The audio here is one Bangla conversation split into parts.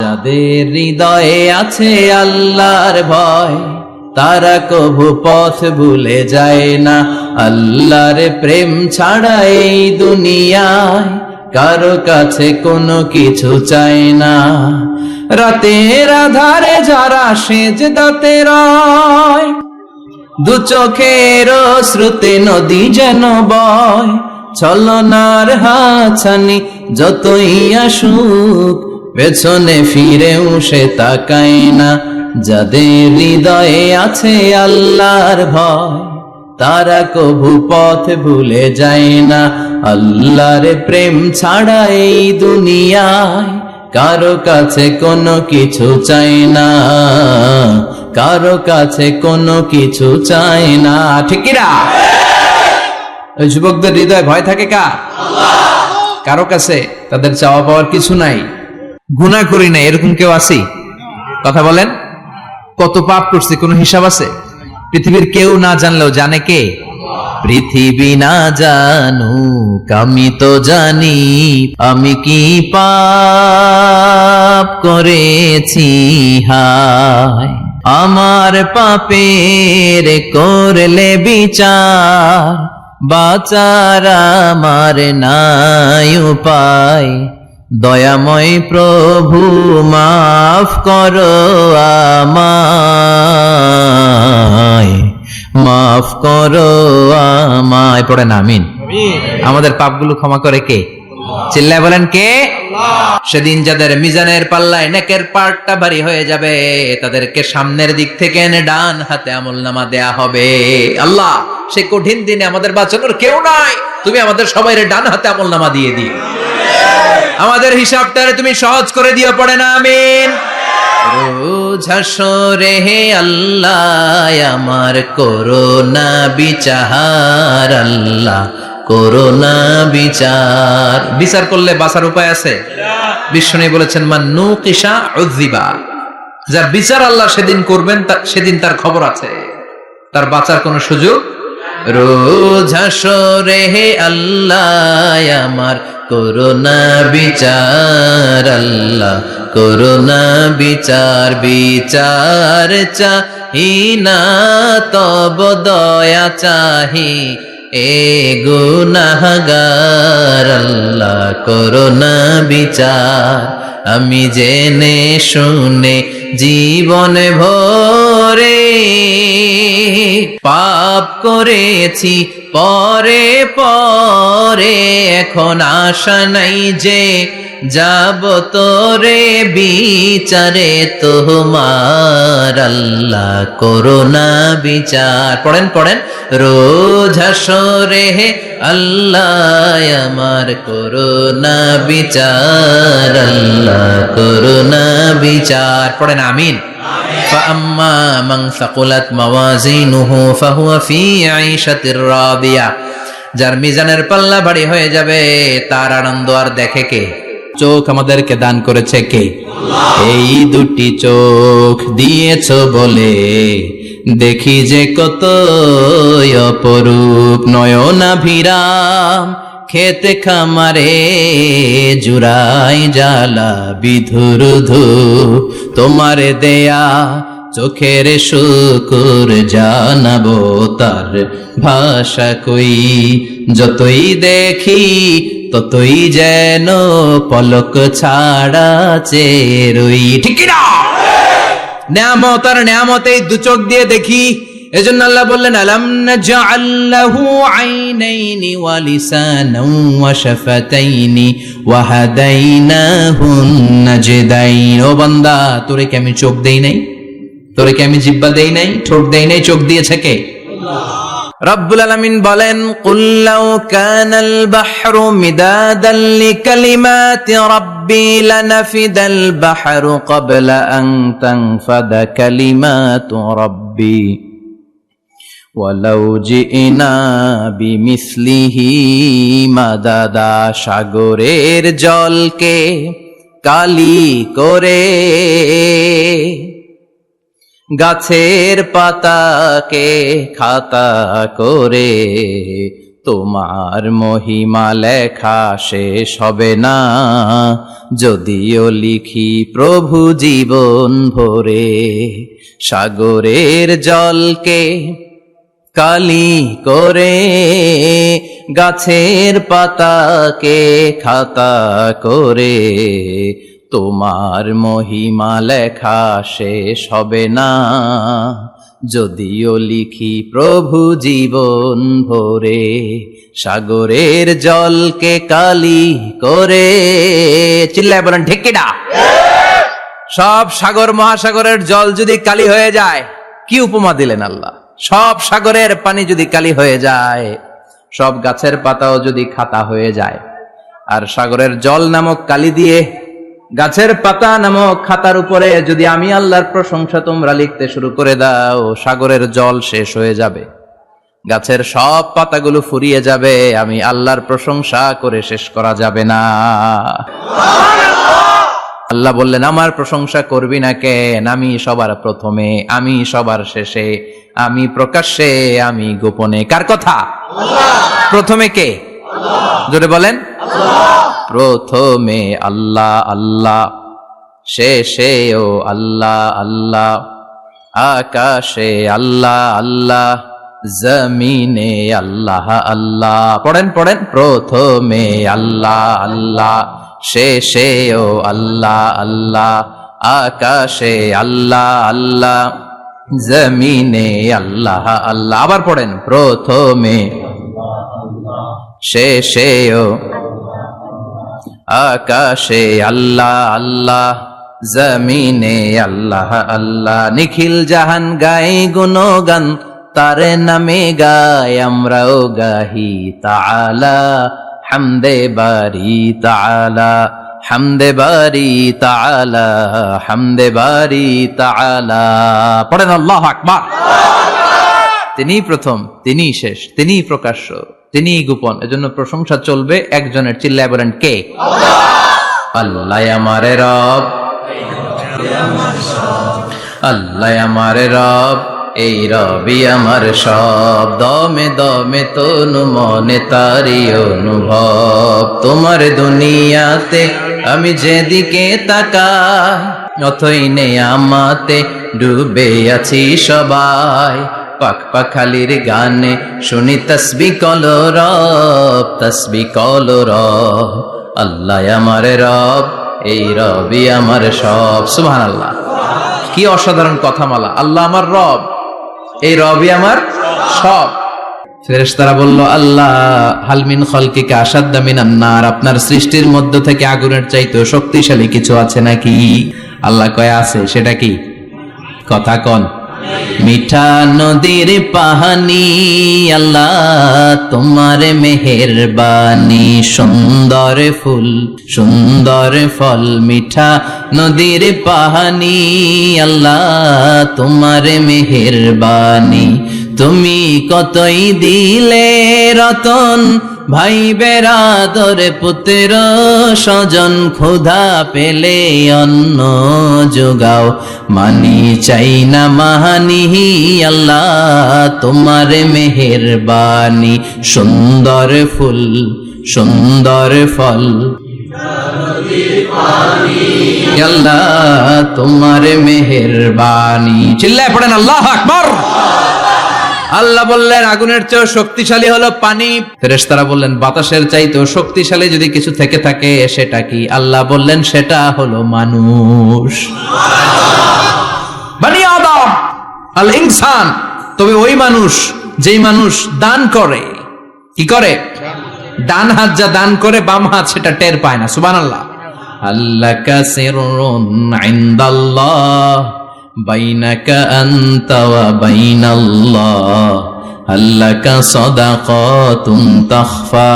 যাদের হৃদয়ে আছে আল্লাহর ভয়, তারা কভু পথ ভুলে যায় না। আল্লাহর প্রেম ছাড়া এই দুনিয়ায় কারো কাছে কোনো কিছু চায় না। রাতের আধারে যারা সেজদাতে রয়, দু চোখের শ্রুতে নদী যেন বয়। ছলনার হাতছানি যতই আসুক, পেছনে ফিরেও সে তাকায় না। যাদের হৃদয়ে আছে আল্লাহর ভয়, তারা কভু পথ ভুলে যায় না। আল্লাহর প্রেম ছাড়া এই দুনিয়ায় কারো কাছে কোনো কিছু চাই না, কারো কাছে কোনো কিছু চাই না। ঠিক কি না? ওই যুবকদের হৃদয়ে ভয় থাকে কার? কারো কাছে তাদের চাওয়া পাওয়ার কিছু নাই। গুনাহ করি না এরকম কেউ আছে? কথা বলেন। কত পাপ করছে কোনো হিসাব আছে? পৃথিবীর কেউ না জানলেও জানে কে? পৃথিবী না জানুক আমি তো জানি, আমি কি পাপ করেছি হায়। আমার পাপের করলে বিচার, বাঁচার আমার নাই উপায়। দয়াময় প্রভু মাফ করো আমায়, মাফ করো আমায়। পড়েন আমিন। আমাদের পাপগুলো ক্ষমা করে কে? চিল্লায় বলেন কে? সেদিন যাদের মিজানের পাল্লায় নেকের পার্টটা ভারী হয়ে যাবে, তাদেরকে সামনের দিক থেকে এনে ডান হাতে আমলনামা দেয়া হবে। আল্লাহ, সেই কঠিন দিনে আমাদের বাঁচানোর কেউ নাই, তুমি আমাদের সবাইরে ডান হাতে আমলনামা দিয়ে দিও। আমাদের হিসাবটারে তুমি সহজ করে দিও। পড়েন আমিন। রোজ হাসরে হে আল্লাহ আমার করোনা বিচার, আল্লাহ করোনা বিচার। বিচার করলে বাঁচার উপায় আছে? বিষ্ণু বলেছেন মান নুকিশা উযিবা, যার বিচার আল্লাহ সেদিন করবেন সেদিন তার খবর আছে, তার বাঁচার কোনো সুযোগ। রোজ হাসরে হে আল্লাহ আমার করোনা বিচার, আল্লাহ করোনা বিচার। বিচার চাহি না তব দয়া চাহি, এ গুনাহগার আল্লাহ করোনা বিচার। আমি জেনে শুনে জীবন ভরে পাপ করেছি পরে পরে, এখন আশা নাই যে যাব তোরে বিচারে তোমার, আল্লাহ করোনা বিচার। পড়েন পড়েন। রোজ হাসরে হে আল্লাহ আমার করোনা বিচার, আল্লাহ করোনা বিচার। পড়েন আমিন। فأما من ثقلت موازينه فهو في عيشة راضية, যার মিজানের পাল্লা ভারী হয়ে যাবে তার আনন্দ আর দেখে কে? চোখ আমাদেরকে দান করেছে কে? এই দুটি চোখ দিয়েছ বলে দেখি যে কত অপরূপ। নয়নাভিরাম খেতে খামারে জুড়াই জ্বালা বিধুরুধু, তোমার দেয়া চোখের শুকুর জানাবো তার ভাষা কই। যতই দেখি ততই যেন পলক ছাড়া চেরই। ঠিক না? নিয়ামত আর নিয়ামতেই দু চোখ দিয়ে দেখি। এজন্য আল্লাহ বললেন আলাম নাজআল লাহু আইনাইনি ওয়া লিসানান ওয়া শাফাতাইনি ওয়া হাদাইনাহুন নাজদাইন। ও বান্দা, তোরে কি আমি চোখ দেই নাই? তোরে কি আমি জিহ্বা দেই নাই? ঠোঁট দেই নাই? চোখ দিয়েছে কে? আল্লাহ। রব্বুল আলামিন বলেন কুল লাউ কানাল বাহরু মিদাদান লিকালিমাতি রাব্বি লানাফিদাল বাহরু ক্বাবলা আন তানফাদা কালিমাতু রাব্বি ওয়ালাউ জিনা বিমিসলিহি মাদাদা। সাগরের জলকে কালি করে, গাছের পাতাকে খাতা করে, তোমার মহিমা লেখা শেষ হবে না, যদিও লিখি প্রভু জীবন ভরে। সাগরের জলকে কালি করে, গাছের পাতাকে খাতা করে, তোমার মহিমা লেখা শেষ হবে না, যদিও লিখি প্রভু জীবন ভরে। সাগরের জলকে কালি করে, চিল্লায় বলেন ঠিক কিনা? সব সাগর মহাসাগরের জল যদি কালি হয়ে যায়, কি উপমা দিলেন আল্লাহ। সব সাগরের পানি যদি কালি হয়ে যায়, সব গাছের পাতাও যদি খাতা হয়ে যায়, আর সাগরের জল নামক কালি দিয়ে গাছের পাতা নামক খাতার উপরে যদি আমি আল্লাহর প্রশংসা তোমরা লিখতে শুরু করে দাও, সাগরের জল শেষ হয়ে যাবে, গাছের সব পাতাগুলো ফুরিয়ে যাবে, আমি আল্লাহর প্রশংসা করে শেষ করা যাবে না। আল্লাহ বললেন, আমার প্রশংসা করবি না কেন? আমি সবার প্রথমে, আমি সবার শেষে, আমি প্রকাশ্যে, আমি গোপনে। কার কথা? প্রথমে কে? জোরে বলেন। প্রথমে আল্লাহ আল্লাহ, শেষেও আল্লাহ আল্লাহ, আকাশে আল্লাহ আল্লাহ, জমিনে আল্লাহ আল্লাহ। পড়েন পড়েন। প্রথমে আল্লাহ আল্লাহ, শেষেও আল্লাহ আল্লাহ, আকাশে আল্লাহ আল্লাহ, জমিনে আল্লাহ আল্লাহ। আবার পড়েন। প্রথমে শেষেও আকাশে আল্লাহ আল্লাহ, জমিনে আল্লাহ আল্লাহ। নিখিল জাহান গাই গুণগান, তার নামে গাই আমরাও গাহি তাআলা, হামদে বারি তাআলা, হামদে বারি তাআলা, হামদে বারি তাআলা। পড়েন আল্লাহু আকবার। তিনি প্রথম, তিনি শেষ, তিনি প্রকাশ্য, তিনি গোপন, এজন্য প্রশংসা চলবে একজনের। চিল্লায় বলেন কে? আল্লাহ আমারে রব, আল্লাহ আমারে রব, এই রবি আমার সব। দমে দমে তনু মনে তারি অনুভব, তোমার দুনিয়াতে আমি যেদিকে তাকাই, অথই নেই আমাতে ডুবে আছি সবাই। পাখ পাখালির গানে শুনি তসবি কলরব, তসবি কলরব। আল্লাহ আমার রব, এই রবি আমার সব। সুবহানাল্লাহ। কি অসাধারণ কথামালা। আল্লাহ আমার রব, এই রবি আমার সব। ফেরেশতারা বলল, আল্লাহ হাল মিন খালকিকা আশাদ্দা মিনান নার, আপনার সৃষ্টির মধ্য থেকে আগুনের চাইতেও শক্তিশালী কিছু আছে নাকি? আল্লাহ কয় আছে। সেটা কি? কথা কন। মিঠা নদীর পাহানি, আল্লাহ তোমার মেহেরবানি, সুন্দর ফুল সুন্দর ফল, মিঠা নদীর পাহানি, আল্লাহ তোমার মেহেরবানি। তুমি কতই দিলে রতন, ভাই বেরাদর পুত্র স্বজন, ক্ষুধা পেলে অন্ন যোগাও, মানি চাই না মাহানি, আল্লাহ তোমার মেহেরবানি। সুন্দর ফুল সুন্দর ফল, আল্লাহ তোমার মেহেরবানি। চিল্লায় পড়েন আল্লাহু আকবার। আল্লাহ বললেন, আগুনের চেয়েও শক্তিশালী হলো পানি। ফেরেশতারা বললেন, বাতাসের চাইতেও শক্তিশালী যদি কিছু থেকে থাকে সেটা কি? আল্লাহ বললেন, সেটা হলো মানুষ। বনি আদম, আল ইনসান। তবে ওই মানুষ, যেই মানুষ দান করে। কি করে? ডান হাত যা দান করে, বাম হাত সেটা টের পায় না। সুবহানাল্লাহ। আল্লাহ কাসিরুন ইনদাল্লাহ, বাইনাকা আনতা ওয়া বাইনাল্লাহ, আল্লাকা সাদাকাতুন তাখফা,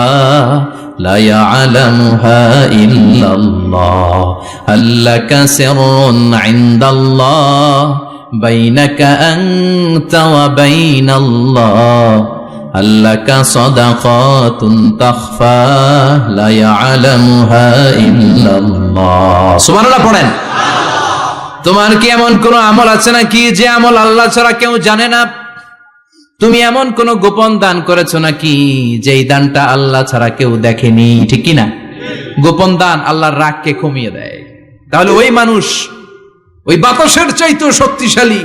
লা ইয়ালামুহা ইল্লাল্লাহ, আল্লাকা সিররুন ইনদাল্লাহ, বাইনাকা আনতা ওয়া বাইনাল্লাহ, আল্লাকা সাদাকাতুন তাখফা, লা ইয়ালামুহা ইল্লাল্লাহ। সুবহানাল্লাহ পড়েন। তোমার কি এমন কোন আমল আছে নাকি যে আমল আল্লাহ ছাড়া কেউ জানে না? তুমি এমন কোন গোপন দান করেছো নাকি যেই দানটা আল্লাহ ছাড়া কেউ দেখেনি, ঠিক কিনা? গোপন দান আল্লাহর রাগকে কমিয়ে দেয়। তাহলে ওই মানুষ ওই বাতাসের চাইতেও শক্তিশালী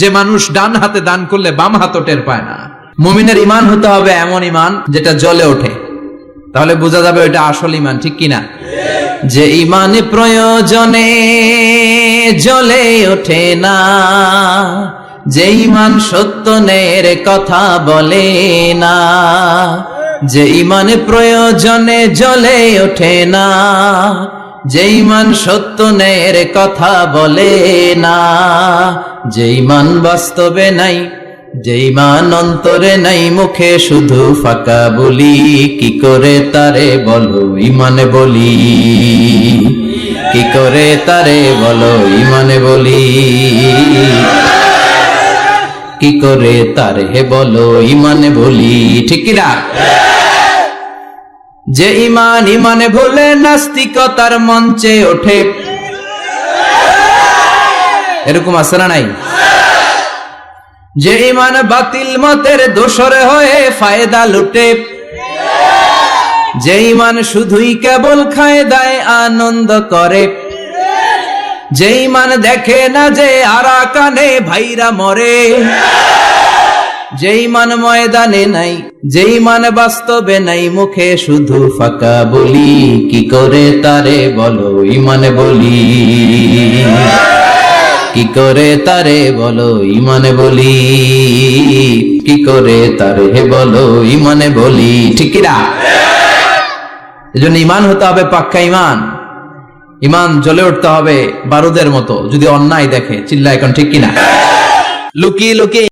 যে মানুষ ডান হাতে দান করলে বাম হাতও টের পায় না। মুমিনের ঈমান হতে হবে এমন ঈমান যেটা জ্বলে ওঠে, তাহলে বোঝা যাবে ওইটা আসল ঈমান, ঠিক কিনা? যে ঈমান প্রয়োজনে জ্বলে ওঠে না, যে ঈমান সত্যের কথা বলে না, যে ঈমান প্রয়োজনে জ্বলে ওঠে না, যে ঈমান সত্যের কথা বলে না, যে ঈমান বাস্তবে নাই, যে ঈমান অন্তরে নাই, মুখে শুধু ফাঁকা বলি, কি করে তারে বলো ঈমানে বলি, কি করে তারে বলো ঈমানে বলি, কি করে তারে বলো ঈমানে বলি, ঠিক কিনা? যে ঈমান ঈমানে ভুলে নাস্তিকতার মঞ্চে ওঠে, এরকম আছে না নাই? যে ঈমান বাতিল মতের দোসর হয়ে ফায়দা লুটে, যে ঈমান শুধুই কেবল খায় দায় আনন্দ করে, যে ঈমান দেখে না যে আরাকানে ভাইরা মরে, যে ঈমান ময়দানে নাই, যে ঈমান বাস্তবে নাই, মুখে শুধু ফাঁকা বলি, কি করে তারে বলো ঈমানে বলি, কি করে তারে বলো ঈমানে বলি, কি করে তারে বলো ঈমানে বলি, ঠিক কিনা? এজন্য ঈমান হতে হবে পাক্কা ঈমান। ঈমান জ্বলে উঠতে হবে বারুদের মতো, যদি অন্যায় দেখে চিল্লা এখন, ঠিক কিনা? লুকিয়ে লুকিয়ে